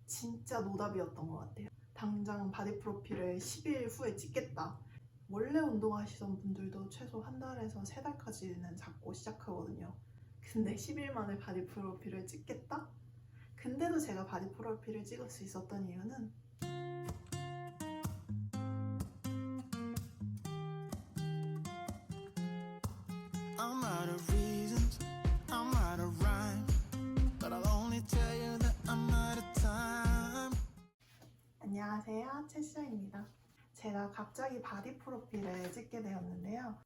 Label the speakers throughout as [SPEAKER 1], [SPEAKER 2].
[SPEAKER 1] 진짜 노답이었던 것 같아요. 당장 바디 프로필을 10일 후에 찍겠다. 원래 운동하시던 분들도 최소 한 달에서 3달까지는 잡고 시작하거든요. 근데 10일 만에 바디 프로필을 찍겠다? 근데도 제가 바디 프로필을 찍을 수 있었던 이유는 I'm out of reasons, I'm out of rhyme, but I'll only tell you that I'm out of time. 안녕하세요, 채시장입니다. 제가 갑자기 바디 프로필을 찍게 되었는데요.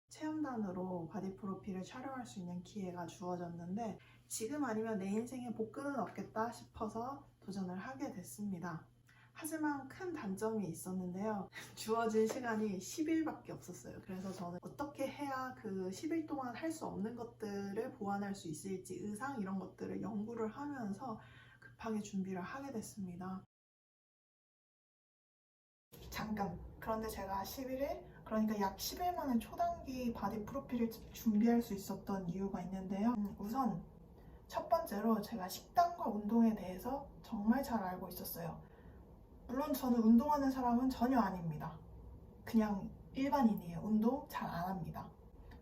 [SPEAKER 1] 체험단으로 바디 프로필을 촬영할 수 있는 기회가 주어졌는데 지금 아니면 내 인생에 복근은 없겠다 싶어서 도전을 하게 됐습니다. 하지만 큰 단점이 있었는데요. 주어진 시간이 10일밖에 없었어요. 그래서 저는 어떻게 해야 그 10일 동안 할 수 없는 것들을 보완할 수 있을지 의상 이런 것들을 연구를 하면서 급하게 준비를 하게 됐습니다. 잠깐, 그런데 제가 11일, 그러니까 약 10일 만에 초단기 바디 프로필을 준비할 수 있었던 이유가 있는데요. 우선 첫 번째로 제가 식단과 운동에 대해서 정말 잘 알고 있었어요. 물론 저는 운동하는 사람은 전혀 아닙니다. 그냥 일반인이에요. 운동 잘 안 합니다.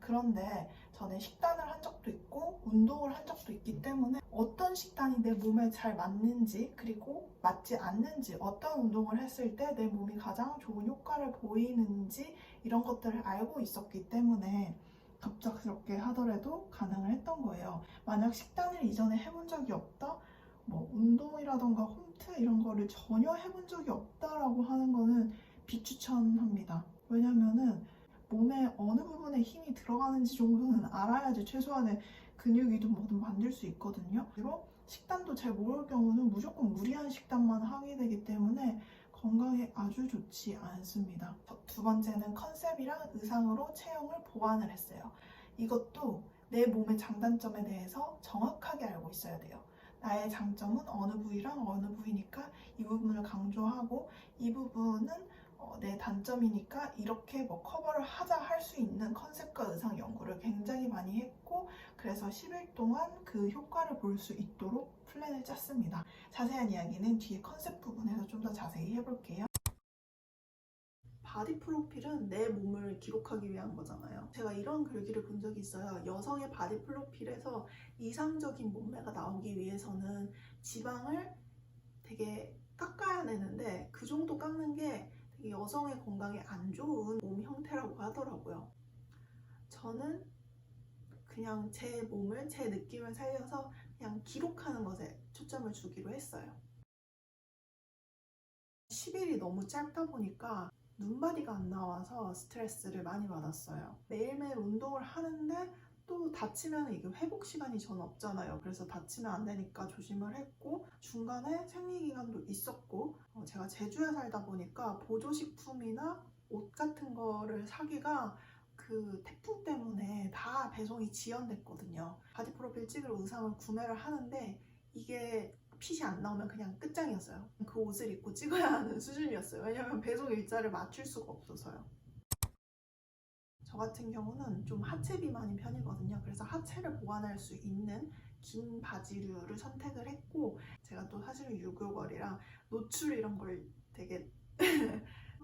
[SPEAKER 1] 그런데 저는 식단을 한 적도 있고 운동을 한 적도 있기 때문에 어떤 식단이 내 몸에 잘 맞는지 그리고 맞지 않는지 어떤 운동을 했을 때 내 몸이 가장 좋은 효과를 보이는지 이런 것들을 알고 있었기 때문에 갑작스럽게 하더라도 가능을 했던 거예요. 만약 식단을 이전에 해본 적이 없다? 뭐 운동이라던가 홈트 이런 거를 전혀 해본 적이 없다라고 하는 거는 비추천합니다. 왜냐면은 몸에 어느 부분에 힘이 들어가는지 정도는 알아야지 최소한의 근육이든 뭐든 만들 수 있거든요. 그리고 식단도 잘 모를 경우는 무조건 무리한 식단만 하게 되기 때문에 건강에 아주 좋지 않습니다. 두 번째는 컨셉이랑 의상으로 체형을 보완을 했어요. 이것도 내 몸의 장단점에 대해서 정확하게 알고 있어야 돼요. 나의 장점은 어느 부위랑 어느 부위니까 이 부분을 강조하고 이 부분은 내 단점이니까 이렇게 뭐 커버를 하자 할 수 있는 컨셉과 의상 연구를 굉장히 많이 했고 그래서 10일 동안 그 효과를 볼 수 있도록 플랜을 짰습니다. 자세한 이야기는 뒤에 컨셉 부분에서 좀 더 자세히 해볼게요. 바디 프로필은 내 몸을 기록하기 위한 거잖아요. 제가 이런 글귀를 본 적이 있어요. 여성의 바디 프로필에서 이상적인 몸매가 나오기 위해서는 지방을 되게 깎아야 되는데 그 정도 깎는 게 되게 여성의 건강에 안 좋은 몸 형태라고 하더라고요. 저는 그냥 제 몸을, 제 느낌을 살려서 그냥 기록하는 것에 초점을 주기로 했어요. 10일이 너무 짧다 보니까 눈바디가 안 나와서 스트레스를 많이 받았어요. 매일매일 운동을 하는데 또 다치면 이게 회복 시간이 전 없잖아요. 그래서 다치면 안 되니까 조심을 했고 중간에 생리기간도 있었고 제가 제주에 살다 보니까 보조식품이나 옷 같은 거를 사기가 그 태풍 때문에 다 배송이 지연됐거든요. 바디 프로필 찍을 의상을 구매를 하는데 이게 핏이 안 나오면 그냥 끝장이었어요. 그 옷을 입고 찍어야 하는 수준이었어요. 왜냐면 배송 일자를 맞출 수가 없어서요. 저 같은 경우는 좀 하체 비만인 편이거든요. 그래서 하체를 보완할 수 있는 긴 바지류를 선택을 했고 제가 또 사실은 유교걸이랑 노출 이런 걸 되게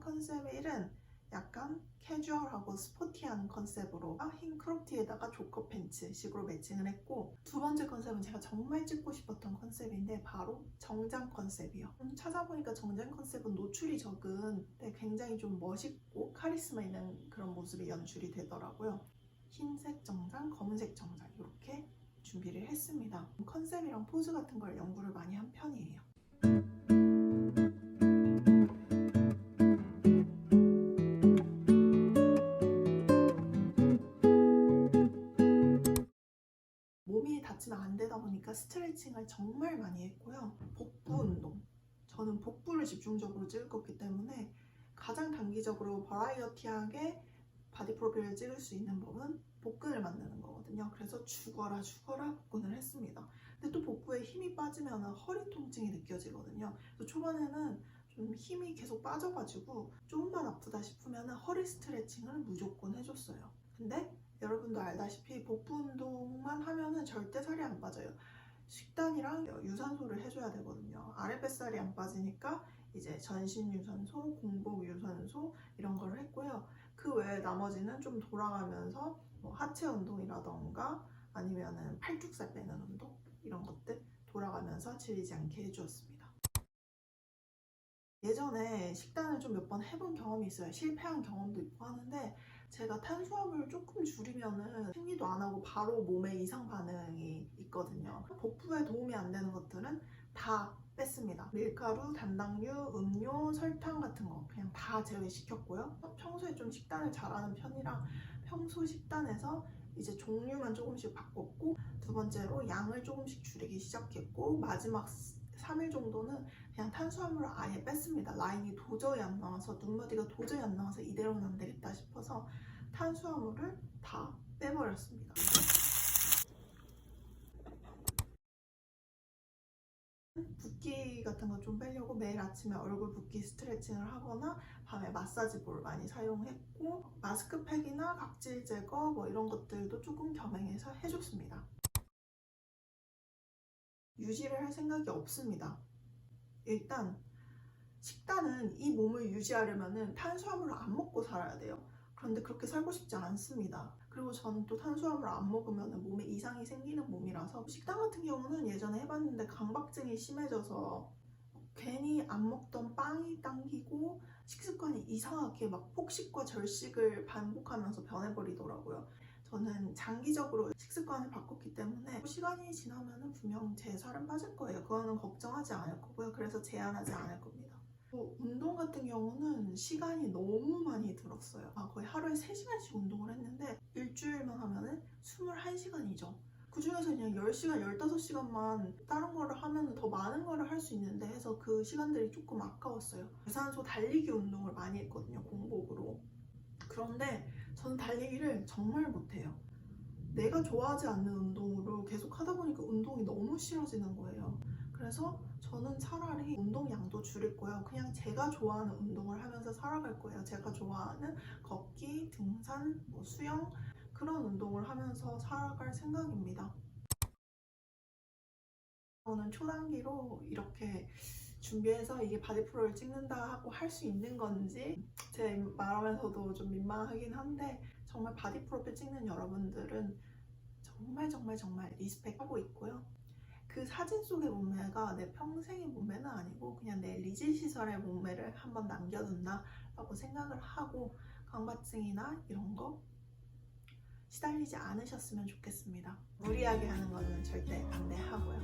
[SPEAKER 1] 컨셉의 1은 약간 캐주얼하고 스포티한 컨셉으로 흰 크롭티에다가 조커 팬츠 식으로 매칭을 했고 두 번째 컨셉은 제가 정말 찍고 싶었던 컨셉인데 바로 정장 컨셉이요. 찾아보니까 정장 컨셉은 노출이 적은 굉장히 좀 멋있고 카리스마 있는 그런 모습이 연출이 되더라고요. 흰색 정장, 검은색 정장 이렇게 준비를 했습니다. 컨셉이랑 포즈 같은 걸 연구를 많이 한 편이에요. 몸이 다치면 안 되다 보니까 스트레칭을 정말 많이 했고요. 복부 운동. 저는 복부를 집중적으로 찍을 거기 때문에 가장 단기적으로 버라이어티하게 바디 프로필을 찍을 수 있는 법은 복근을 만드는 거거든요. 그래서 죽어라 복근을 했습니다. 근데 또 복부에 힘이 빠지면 허리 통증이 느껴지거든요. 그래서 초반에는 좀 힘이 계속 빠져가지고 조금만 아프다 싶으면 허리 스트레칭을 무조건 해줬어요. 근데 여러분도 알다시피 복부 운동만 하면은 하면은 절대 살이 안 빠져요. 식단이랑 유산소를 해줘야 되거든요. 아랫뱃살이 안 빠지니까 이제 전신 유산소, 공복 유산소 이런 걸 했고요. 그 외에 나머지는 좀 돌아가면서 뭐 하체 운동이라던가 아니면은 팔뚝살 빼는 운동 이런 것들 돌아가면서 질리지 않게 해주었습니다. 예전에 식단을 좀 몇 번 해본 경험이 있어요. 실패한 경험도 있고 하는데 제가 탄수화물을 조금 줄이면은 생리도 안 하고 바로 몸에 이상 반응이 있거든요. 복부에 도움이 안 되는 것들은 다 뺐습니다. 밀가루, 단당류, 음료, 설탕 같은 거 그냥 다 제외시켰고요. 평소에 좀 식단을 잘하는 편이라 평소 식단에서 이제 종류만 조금씩 바꿨고, 두 번째로 양을 조금씩 줄이기 시작했고, 마지막 3일 정도는 그냥 탄수화물을 아예 뺐습니다. 라인이 도저히 안 나와서, 눈머리가 도저히 안 나와서 이대로는 안 되겠다 싶어서 탄수화물을 다 빼버렸습니다. 붓기 같은 거 좀 빼려고 매일 아침에 얼굴 붓기 스트레칭을 하거나 밤에 마사지볼 많이 사용했고, 마스크팩이나 각질 제거 뭐 이런 것들도 조금 겸행해서 해줬습니다. 유지를 할 생각이 없습니다. 일단 식단은 이 몸을 유지하려면 탄수화물을 안 먹고 살아야 돼요. 그런데 그렇게 살고 싶지 않습니다. 그리고 저는 또 탄수화물을 안 먹으면 몸에 이상이 생기는 몸이라서, 식단 같은 경우는 예전에 해봤는데 강박증이 심해져서 괜히 안 먹던 빵이 당기고 식습관이 이상하게 막 폭식과 절식을 반복하면서 변해버리더라고요. 저는 장기적으로 식습관을 바꿨기 때문에 시간이 지나면 분명 제 살은 빠질 거예요. 그거는 걱정하지 않을 거고요. 그래서 제한하지 않을 겁니다. 운동 같은 경우는 시간이 너무 많이 들었어요. 거의 하루에 3시간씩 운동을 했는데 일주일만 하면은 21시간이죠. 그 중에서 그냥 10시간, 15시간만 다른 거를 하면 더 많은 거를 할 수 있는데 해서 그 시간들이 조금 아까웠어요. 유산소 달리기 운동을 많이 했거든요, 공복으로. 그런데 저는 달리기를 정말 못해요. 내가 좋아하지 않는 운동으로 계속 하다 보니까 운동이 너무 싫어지는 거예요. 그래서 저는 차라리 운동량도 줄일 거예요. 그냥 제가 좋아하는 운동을 하면서 살아갈 거예요. 제가 좋아하는 걷기, 등산, 수영 그런 운동을 하면서 살아갈 생각입니다. 저는 초단기로 이렇게 준비해서 이게 바디 프로를 찍는다 하고 할 수 있는 건지 제 말하면서도 좀 민망하긴 한데, 정말 바디 프로필 찍는 여러분들은 정말 리스펙하고 있고요. 그 사진 속의 몸매가 내 평생의 몸매는 아니고 그냥 내 리즈 시절의 몸매를 한번 남겨둔다 라고 생각을 하고, 강박증이나 이런 거 시달리지 않으셨으면 좋겠습니다. 무리하게 하는 거는 절대 반대하고요.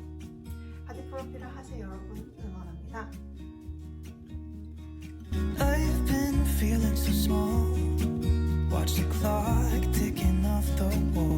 [SPEAKER 1] 바디 프로필을 하실 여러분 응원합니다. I've been feeling so small. Watch the clock ticking off the wall.